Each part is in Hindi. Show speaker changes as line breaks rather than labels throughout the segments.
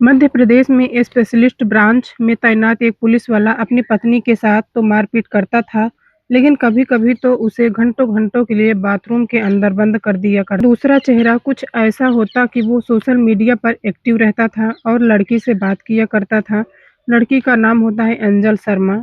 मध्य प्रदेश में स्पेशलिस्ट ब्रांच में तैनात एक पुलिस वाला अपनी पत्नी के साथ तो मारपीट करता था, लेकिन कभी-कभी तो उसे घंटों-घंटों के लिए बाथरूम के अंदर बंद कर दिया कर दूसरा चेहरा कुछ ऐसा होता कि वो सोशल मीडिया पर एक्टिव रहता था और लड़की से बात किया करता था। लड़की का नाम होता है एंजल शर्मा।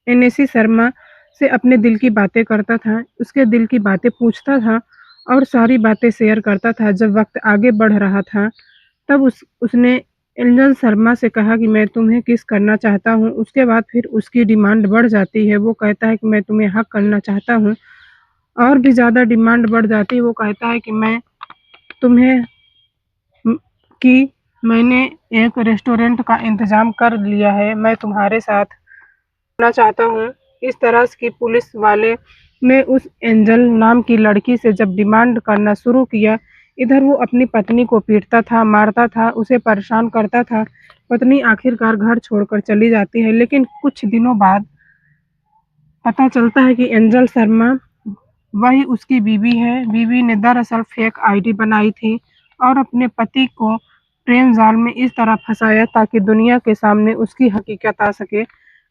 एनएसी शर्मा से अपने दिल की बातें करता था, उसके दिल की बातें पूछता था और सारी बातें शेयर करता था। जब वक़्त आगे बढ़ रहा था, तब उसने एंजल शर्मा से कहा कि मैं तुम्हें किस करना चाहता हूँ। उसके बाद फिर उसकी डिमांड बढ़ जाती है, वो कहता है कि मैं तुम्हें हग करना चाहता हूँ और भी ज़्यादा डिमांड बढ़ जाती है, वो कहता है कि मैं तुम्हें उम, कि मैंने एक रेस्टोरेंट का इंतज़ाम कर लिया है, मैं तुम्हारे साथ करना चाहता हूँ। इस तरह की पुलिस वाले ने उस एंजल नाम की लड़की से जब डिमांड करना शुरू किया, इधर वो अपनी पत्नी को पीटता था, मारता था, उसे परेशान करता था। पत्नी आखिरकार घर छोड़कर चली जाती है, लेकिन कुछ दिनों बाद पता चलता है कि एंजल शर्मा वही उसकी बीवी है। बीवी ने दरअसल फेक आईडी बनाई थी और अपने पति को प्रेम जाल में इस तरह फँसाया ताकि दुनिया के सामने उसकी हकीकत आ सके।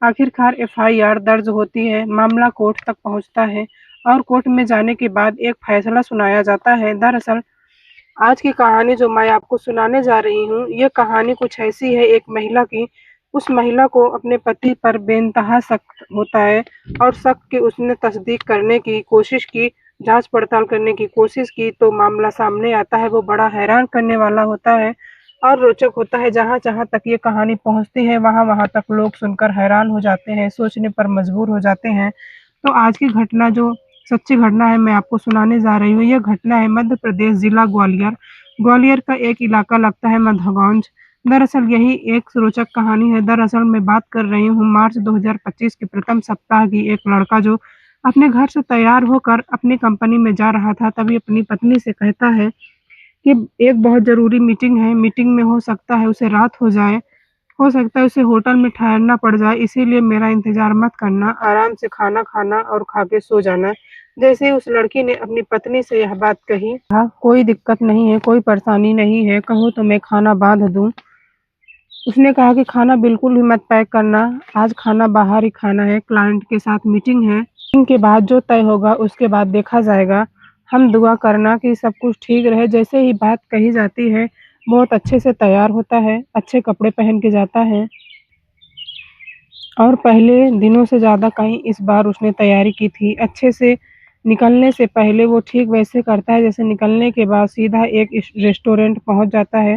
आखिरकार एफआईआर दर्ज होती है, मामला कोर्ट तक पहुँचता है और कोर्ट में जाने के बाद एक फैसला सुनाया जाता है। दरअसल आज की कहानी जो मैं आपको सुनाने जा रही हूँ, ये कहानी कुछ ऐसी है एक महिला की। उस महिला को अपने पति पर बेइंतहा शक होता है और शक की उसने तस्दीक करने की कोशिश की, जाँच-पड़ताल करने की कोशिश की तो मामला सामने आता है, वो बड़ा हैरान करने वाला होता है और रोचक होता है। जहाँ-जहाँ तक ये कहानी पहुँचती है, वहाँ-वहाँ तक लोग सुनकर हैरान हो जाते हैं, सोचने पर मजबूर हो जाते हैं। तो आज की घटना जो सच्ची घटना है मैं आपको सुनाने जा रही हूँ। ये घटना है मध्य प्रदेश जिला ग्वालियर। ग्वालियर का एक इलाका लगता है मधुगंज। दरअसल यही एक रोचक कहानी है। दरअसल मैं बात कर रही हूँ मार्च 2025 के प्रथम सप्ताह की। एक लड़का जो अपने घर से तैयार होकर अपनी कंपनी में जा रहा था, तभी अपनी पत्नी से कहता है कि एक बहुत ज़रूरी मीटिंग है, मीटिंग में हो सकता है उसे रात हो जाए। हो सकता है उसे होटल में ठहरना पड़ जाए, इसीलिए मेरा इंतज़ार मत करना, आराम से खाना खाना और खा के सो जाना। जैसे ही उस लड़की ने अपनी पत्नी से यह बात कही, कहा, "कोई दिक्कत नहीं है, कोई परेशानी नहीं है, कहो तो मैं खाना बाँध दूँ।" उसने कहा कि खाना बिल्कुल भी मत पैक करना, आज खाना बाहर ही खाना है, क्लाइंट के साथ मीटिंग है। मीटिंग के बाद जो तय होगा उसके बाद देखा जाएगा। हम दुआ करना कि सब कुछ ठीक रहे। जैसे ही बात कही जाती है, बहुत अच्छे से तैयार होता है, अच्छे कपड़े पहन के जाता है और पहले दिनों से ज़्यादा कहीं इस बार उसने तैयारी की थी। अच्छे से निकलने से पहले वो ठीक वैसे करता है जैसे निकलने के बाद सीधा एक रेस्टोरेंट पहुँच जाता है।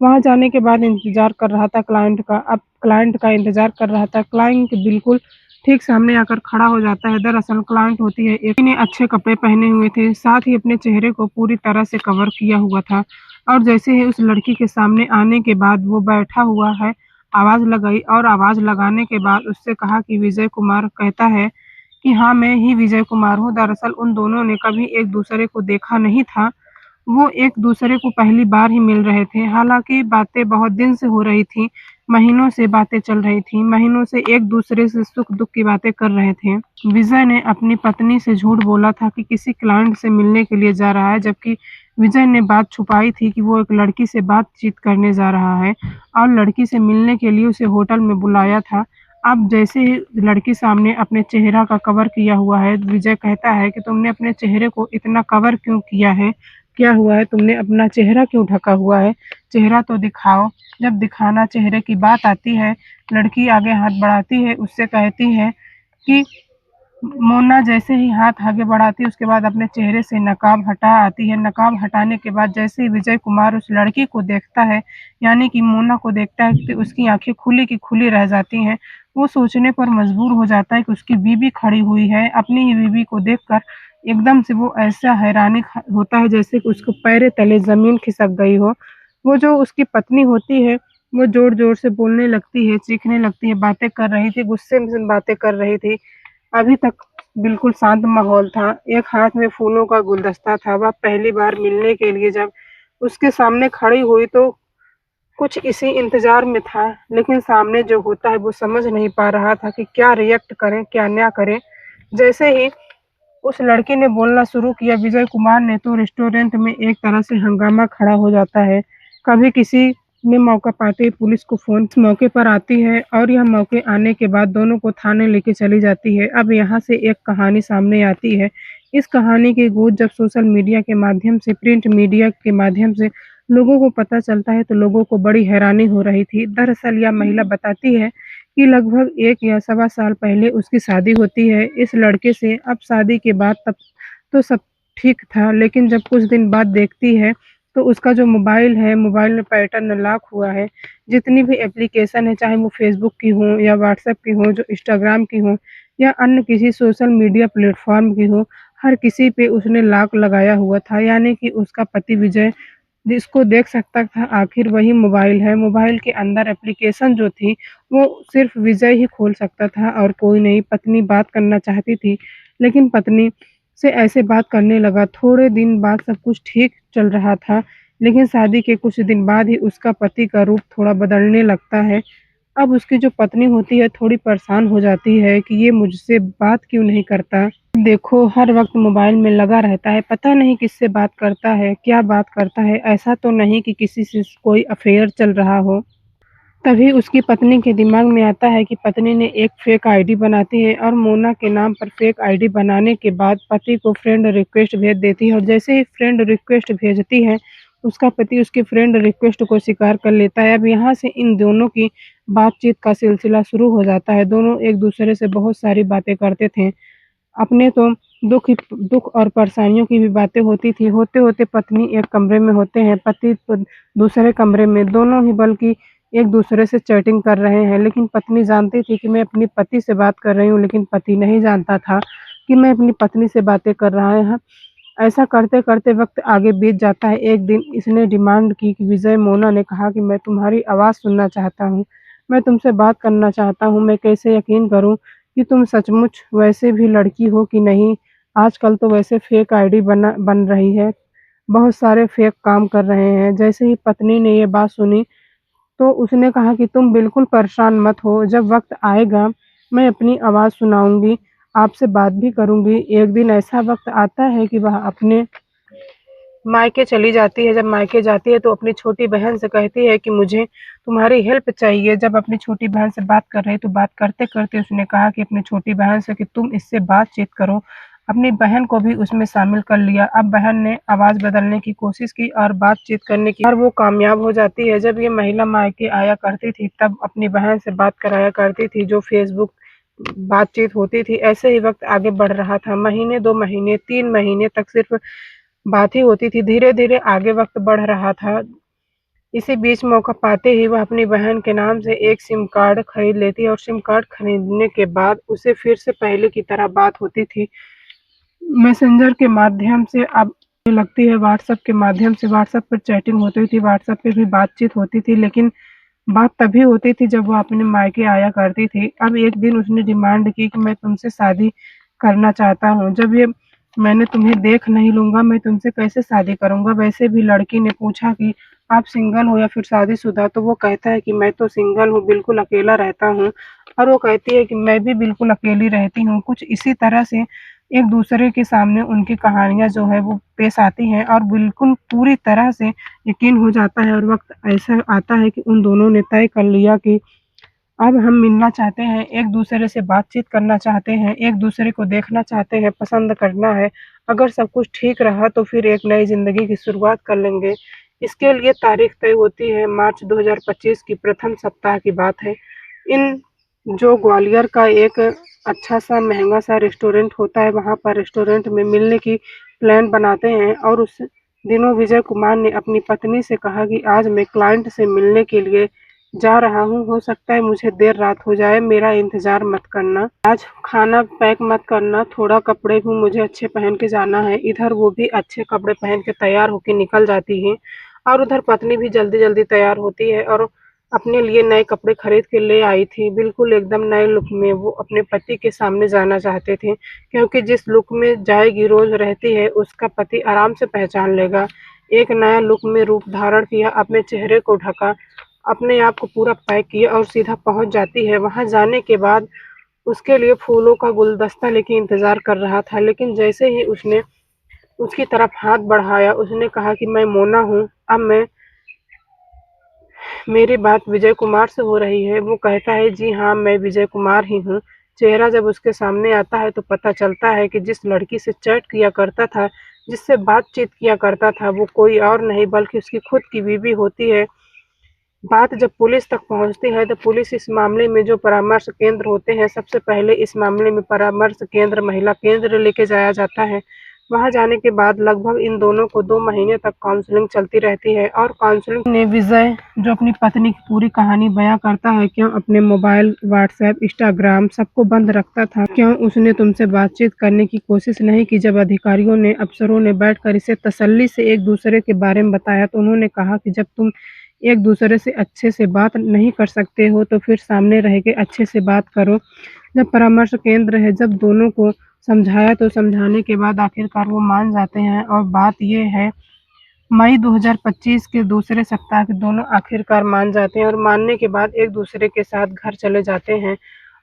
वहाँ जाने के बाद इंतज़ार कर रहा था क्लाइंट का। अब क्लाइंट का इंतज़ार कर रहा था। क्लाइंट बिल्कुल ठीक सामने आकर खड़ा हो जाता है। दरअसल क्लाइंट होती है एक ने अच्छे कपड़े पहने हुए थे, साथ ही अपने चेहरे को पूरी तरह से कवर किया हुआ था और जैसे ही उस लड़की के सामने आने के बाद वो बैठा हुआ है, आवाज़ लगाई और आवाज़ लगाने के बाद उससे कहा कि विजय कुमार। कहता है कि हाँ, मैं ही विजय कुमार हूँ। दरअसल उन दोनों ने कभी एक-दूसरे को देखा नहीं था। वो एक-दूसरे को पहली बार ही मिल रहे थे। हालाँकि बातें बहुत दिन से हो रही थीं, महीनों से बातें चल रही थीं, महीनों से एक-दूसरे से सुख-दुःख की बातें कर रहे थे। विजय ने अपनी पत्नी से झूठ बोला था कि किसी क्लाइंट से मिलने के लिए जा रहा है, जबकि विजय ने बात छुपाई थी कि वो एक लड़की से बातचीत करने जा रहा है और लड़की से मिलने के लिए उसे होटल में बुलाया था। अब जैसे ही लड़की सामने अपने चेहरा का कवर किया हुआ है, विजय कहता है कि तुमने अपने चेहरे को इतना कवर क्यों किया है? क्या हुआ है? तुमने अपना चेहरा क्यों ढका हुआ है? चेहरा तो दिखाओ। जब दिखाना चेहरे की बात आती है, लड़की आगे हाथ बढ़ाती है, उससे कहती है कि मोना जैसे ही हाथ आगे बढ़ाती है, उसके बाद अपने चेहरे से नकाब हटा आती है। नकाब हटाने के बाद जैसे ही विजय कुमार उस लड़की को देखता है, यानी कि मोना को देखता है, तो उसकी आँखें खुली की खुली रह जाती हैं। वो सोचने पर मजबूर हो जाता है कि उसकी बीवी खड़ी हुई है। अपनी ही बीवी को देखकर एकदम से वो ऐसा हैरानी होता है जैसे कि उसको पैरों तले ज़मीन खिसक गई हो। वो जो उसकी पत्नी होती है, वो ज़ोर-ज़ोर से बोलने लगती है, चीखने लगती है, बातें कर रही थी, गुस्से में बातें कर रही थी। अभी तक बिल्कुल शांत माहौल था। एक हाथ में फूलों का गुलदस्ता था। वह पहली बार मिलने के लिए जब उसके सामने खड़ी हुई तो कुछ इसी इंतज़ार में था, लेकिन सामने जो होता है वो समझ नहीं पा रहा था कि क्या रिएक्ट करें, क्या ना करें। जैसे ही उस लड़के ने बोलना शुरू किया विजय कुमार ने, तो रेस्टोरेंट में एक तरह से हंगामा खड़ा हो जाता है। कभी किसी में मौका पाते ही पुलिस को फ़ोन इस मौके पर आती है और यह मौके आने के बाद दोनों को थाने लेके चली जाती है। अब यहाँ से एक कहानी सामने आती है। इस कहानी की गूँज जब सोशल मीडिया के माध्यम से, प्रिंट मीडिया के माध्यम से लोगों को पता चलता है तो लोगों को बड़ी हैरानी हो रही थी। दरअसल यह महिला बताती है कि लगभग 1 या सवा साल पहले उसकी शादी होती है इस लड़के से। अब शादी के बाद तब तो सब ठीक था, लेकिन जब कुछ दिन बाद देखती है तो उसका जो मोबाइल है, मोबाइल में पैटर्न लॉक हुआ है। जितनी भी एप्लीकेशन है, चाहे वो फ़ेसबुक की हों या व्हाट्सएप की हों, जो इंस्टाग्राम की हों या अन्य किसी सोशल मीडिया प्लेटफ़ॉर्म की हो, हर किसी पे उसने लॉक लगाया हुआ था। यानी कि उसका पति विजय जिसको देख सकता था आखिर वही मोबाइल है। मोबाइल के अंदर एप्लीकेशन जो थी, वो सिर्फ़ विजय ही खोल सकता था और कोई नहीं। पत्नी बात करना चाहती थी, लेकिन पत्नी से ऐसे बात करने लगा। थोड़े दिन बाद सब कुछ ठीक चल रहा था, लेकिन शादी के कुछ दिन बाद ही उसका पति का रूप थोड़ा बदलने लगता है। अब उसकी जो पत्नी होती है थोड़ी परेशान हो जाती है कि ये मुझसे बात क्यों नहीं करता। देखो हर वक़्त मोबाइल में लगा रहता है, पता नहीं किससे बात करता है, क्या बात करता है, ऐसा तो नहीं कि किसी से कोई अफ़ेयर चल रहा हो। तभी उसकी पत्नी के दिमाग में आता है कि पत्नी ने एक फ़ेक आईडी बनाती है और मोना के नाम पर फ़ेक आईडी बनाने के बाद पति को फ्रेंड रिक्वेस्ट भेज देती है और जैसे ही फ्रेंड रिक्वेस्ट भेजती है, उसका पति उसकी फ्रेंड रिक्वेस्ट को स्वीकार कर लेता है। अब यहाँ से इन दोनों की बातचीत का सिलसिला शुरू हो जाता है। दोनों एक-दूसरे से बहुत सारी बातें करते थे। अपने तो दुःख और परेशानियों की भी बातें होती थी। होते-होते पत्नी एक कमरे में होते हैं, पति दूसरे कमरे में, दोनों ही बल्कि एक-दूसरे से चैटिंग कर रहे हैं। लेकिन पत्नी जानती थी कि मैं अपनी पति से बात कर रही हूँ, लेकिन पति नहीं जानता था कि मैं अपनी पत्नी से बातें कर रहा है। ऐसा करते-करते वक़्त आगे बीत जाता है। एक दिन इसने डिमांड की कि विजय मोना ने कहा कि मैं तुम्हारी आवाज़ सुनना चाहता हूँ, मैं तुमसे बात करना चाहता हूँ, मैं कैसे यकीन करूँ कि तुम सचमुच वैसे भी लड़की हो कि नहीं? आजकल तो वैसे फ़ेक आईडी बन रही है, बहुत सारे फ़ेक काम कर रहे हैं। जैसे ही पत्नी ने ये बात सुनी, तो उसने कहा कि तुम बिल्कुल परेशान मत हो, जब वक़्त आएगा मैं अपनी आवाज़ सुनाऊँगी, आपसे बात भी करूँगी। एक दिन ऐसा वक़्त आता है कि वह अपने मायके चली जाती है। जब मायके जाती है तो अपनी छोटी बहन से कहती है कि मुझे तुम्हारी हेल्प चाहिए। जब अपनी छोटी बहन से बात कर रही तो बात करते-करते उसने कहा कि अपनी छोटी बहन से कि तुम इससे बातचीत करो। अपनी बहन को भी उसमें शामिल कर लिया। अब बहन ने आवाज़ बदलने की कोशिश की और बातचीत करने की और वो कामयाब हो जाती है। जब ये महिला मायके आया करती थी तब अपनी बहन से बात कराया करती थी जो फ़ेसबुक बातचीत होती थी। ऐसे ही वक़्त आगे बढ़ रहा था। महीने, 2 महीने, 3 महीने तक सिर्फ़ बात ही होती थी। धीरे-धीरे आगे वक़्त बढ़ रहा था। इसी बीच मौका पाते ही वह अपनी बहन के नाम से एक सिम कार्ड खरीद लेती है और सिम कार्ड खरीदने के बाद उसे फिर से पहले की तरह बात होती थी। मैसेंजर के माध्यम से अब मुझे लगती है व्हाट्सएप के माध्यम से व्हाट्सएप पर चैटिंग होती थी, व्हाट्सएप पे भी बातचीत होती थी, लेकिन बात तभी होती थी जब वो अपने मायके आया करती थी। अब एक दिन उसने डिमांड की कि मैं तुमसे शादी करना चाहता हूँ। जब ये मैंने तुम्हें देख नहीं लूँगा, मैं तुमसे कैसे शादी करूँगा? वैसे भी लड़की ने पूछा कि आप सिंगल हो या फिर शादीशुदा? तो वो कहता है कि मैं तो सिंगल हूँ, बिल्कुल अकेला रहता हूँ और वो कहती है कि मैं भी बिल्कुल अकेली रहती हूँ। कुछ इसी तरह से एक-दूसरे के सामने उनकी कहानियाँ जो है वो पेश आती हैं और बिल्कुल पूरी तरह से यकीन हो जाता है और वक़्त ऐसा आता है कि उन दोनों ने तय कर लिया कि अब हम मिलना चाहते हैं, एक-दूसरे से बातचीत करना चाहते हैं, एक-दूसरे को देखना चाहते हैं, पसंद करना है। अगर सब कुछ ठीक रहा तो फिर एक नई ज़िंदगी की शुरुआत कर लेंगे। इसके लिए तारीख़ तय होती है मार्च 2025 की प्रथम सप्ताह की बात है। इन जो ग्वालियर का एक अच्छा-सा महँगा-सा रेस्टोरेंट होता है, वहाँ पर रेस्टोरेंट में मिलने की प्लान बनाते हैं और उस दिनों विजय कुमार ने अपनी पत्नी से कहा कि आज मैं क्लाइंट से मिलने के लिए जा रहा हूँ, हो सकता है मुझे देर रात हो जाए, मेरा इंतज़ार मत करना। आज खाना पैक मत करना, थोड़ा कपड़े भी मुझे अच्छे पहन के जाना है। इधर वो भी अच्छे कपड़े पहन के तैयार होके निकल जाती है और उधर पत्नी भी जल्दी-जल्दी तैयार होती है और अपने लिए नए कपड़े खरीद के ले आई थी। बिल्कुल एकदम नए लुक में वो अपने पति के सामने जाना चाहते थे, क्योंकि जिस लुक में जाएगी रोज़ रहती है, उसका पति आराम से पहचान लेगा। एक नया लुक में रूप धारण किया, अपने चेहरे को ढका, अपने आप को पूरा पैक किया और सीधा पहुँच जाती है। वहाँ जाने के बाद उसके लिए फूलों का गुलदस्ता लेके इंतज़ार कर रहा था, लेकिन जैसे ही उसने उसकी तरफ हाथ बढ़ाया, उसने कहा कि मैं मोना हूँ, अब मैं मेरी बात विजय कुमार से हो रही है। वो कहता है, जी हाँ, मैं विजय कुमार ही हूँ। चेहरा जब उसके सामने आता है तो पता चलता है कि जिस लड़की से चैट किया करता था, जिससे बातचीत किया करता था, वो कोई और नहीं बल्कि उसकी खुद की बीवी होती है। बात जब पुलिस तक पहुंचती है तो पुलिस इस मामले में जो परामर्श केंद्र होते हैं, सबसे पहले इस मामले में परामर्श केंद्र, महिला केंद्र लेके जाया जाता है। वहां जाने के बाद लगभग इन दोनों को 2 महीने तक काउंसलिंग चलती रहती है और काउंसलिंग ने विजय, जो अपनी पत्नी की पूरी कहानी बयां करता है, क्यों अपने मोबाइल, व्हाट्सएप, इंस्टाग्राम सबको बंद रखता था, क्यों उसने तुमसे बातचीत करने की कोशिश नहीं की। जब अधिकारियों ने, अफसरों ने बैठकर इसे तसल्ली से एक दूसरे के बारे में बताया तो उन्होंने कहा कि जब तुम एक दूसरे से अच्छे से बात नहीं कर सकते हो तो फिर सामने रह के अच्छे से बात करो। जब परामर्श केंद्र है, जब दोनों को समझाया तो समझाने के बाद आखिरकार वो मान जाते हैं और बात ये है, मई 2025 के दूसरे सप्ताह के दोनों आखिरकार मान जाते हैं और मानने के बाद एक दूसरे के साथ घर चले जाते हैं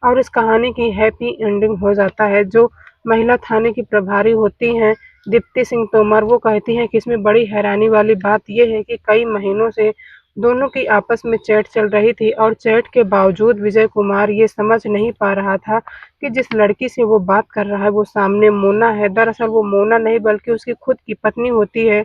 और इस कहानी की हैप्पी एंडिंग हो जाता है। जो महिला थाने की प्रभारी होती हैं, दीप्ति सिंह तोमर, वो कहती हैं कि इसमें बड़ी हैरानी वाली बात यह है कि कई महीनों से दोनों की आपस में चैट चल रही थी और चैट के बावजूद विजय कुमार ये समझ नहीं पा रहा था कि जिस लड़की से वो बात कर रहा है वो सामने मोना है। दरअसल वो मोना नहीं बल्कि उसकी खुद की पत्नी होती है।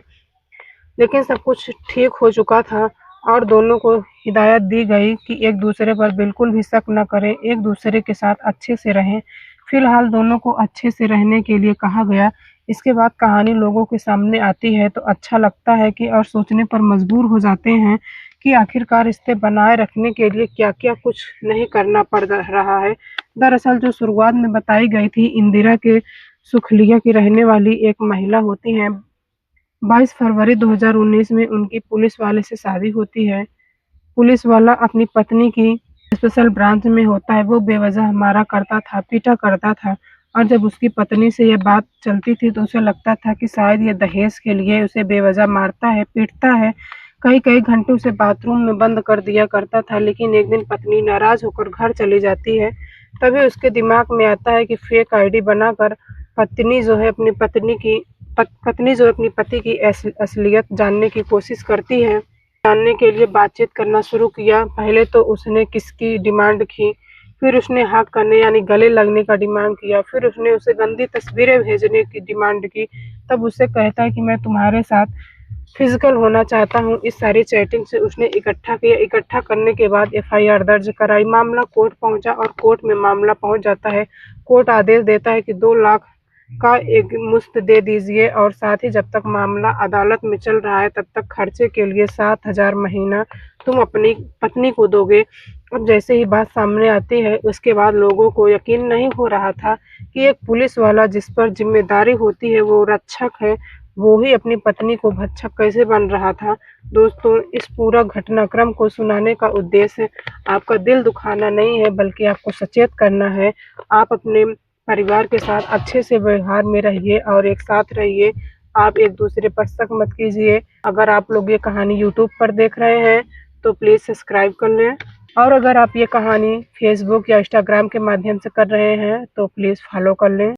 लेकिन सब कुछ ठीक हो चुका था और दोनों को हिदायत दी गई कि एक दूसरे पर बिल्कुल भी शक न करें, एक दूसरे के साथ अच्छे से रहें। फिलहाल दोनों को अच्छे से रहने के लिए कहा गया। इसके बाद कहानी लोगों के सामने आती है तो अच्छा लगता है कि, और सोचने पर मजबूर हो जाते हैं कि आखिरकार रिश्ते बनाए रखने के लिए क्या-क्या कुछ नहीं करना पड़ रहा है। दरअसल जो शुरुआत में बताई गई थी, इंदिरा के सुखलिया की रहने वाली एक महिला होती हैं। 22 फरवरी 2019 में उनकी पुलिस वाले से शादी होती है। पुलिस वाला अपनी पत्नी की स्पेशल ब्रांच में होता है। वो बेवजह मारा करता था, पीटा करता था और जब उसकी पत्नी से ये बात चलती थी तो उसे लगता था कि शायद ये दहेज के लिए उसे बेवजह मारता है, पीटता है। कई-कई घंटे उसे बाथरूम में बंद कर दिया करता था, लेकिन एक दिन पत्नी नाराज़ होकर घर चली जाती है। तभी उसके दिमाग में आता है कि फेक आईडी बनाकर पत्नी जो है अपनी पत्नी की पत्नी जो अपनी पति की असलियत जानने की कोशिश करती है। जानने के लिए बातचीत करना शुरू किया। पहले तो उसने किसकी डिमांड की, फिर उसने हग करने यानी गले लगने का डिमांड किया, फिर उसने उसे गंदी तस्वीरें भेजने की डिमांड की। तब उससे कहता है कि मैं तुम्हारे साथ फिजिकल होना चाहता हूँ। इस सारी चैटिंग से उसने इकट्ठा किया। इकट्ठा करने के बाद एफआईआर दर्ज कराई। मामला कोर्ट पहुंचा और कोर्ट में मामला पहुंच जाता है। कोर्ट आदेश देता है कि 2 लाख का एक मुश्त दे दीजिए और साथ ही जब तक मामला अदालत में चल रहा है तब तक खर्चे के लिए 7,000 महीना तुम अपनी पत्नी को दोगे। अब जैसे ही बात सामने आती है उसके बाद लोगों को यकीन नहीं हो रहा था कि एक पुलिस वाला जिस पर जिम्मेदारी होती है, वो रक्षक है, वो ही अपनी पत्नी को भक्षक कैसे बन रहा था। दोस्तों, इस पूरा घटनाक्रम को सुनाने का उद्देश्य आपका दिल दुखाना नहीं है बल्कि आपको सचेत करना है। आप अपने परिवार के साथ अच्छे से व्यवहार में रहिए और एक साथ रहिए। आप एक दूसरे पर शक मत कीजिए। अगर आप लोग ये कहानी यूट्यूब पर देख रहे हैं तो प्लीज़ सब्सक्राइब कर लें और अगर आप ये कहानी फेसबुक या इंस्टाग्राम के माध्यम से कर रहे हैं तो प्लीज़ फॉलो कर लें।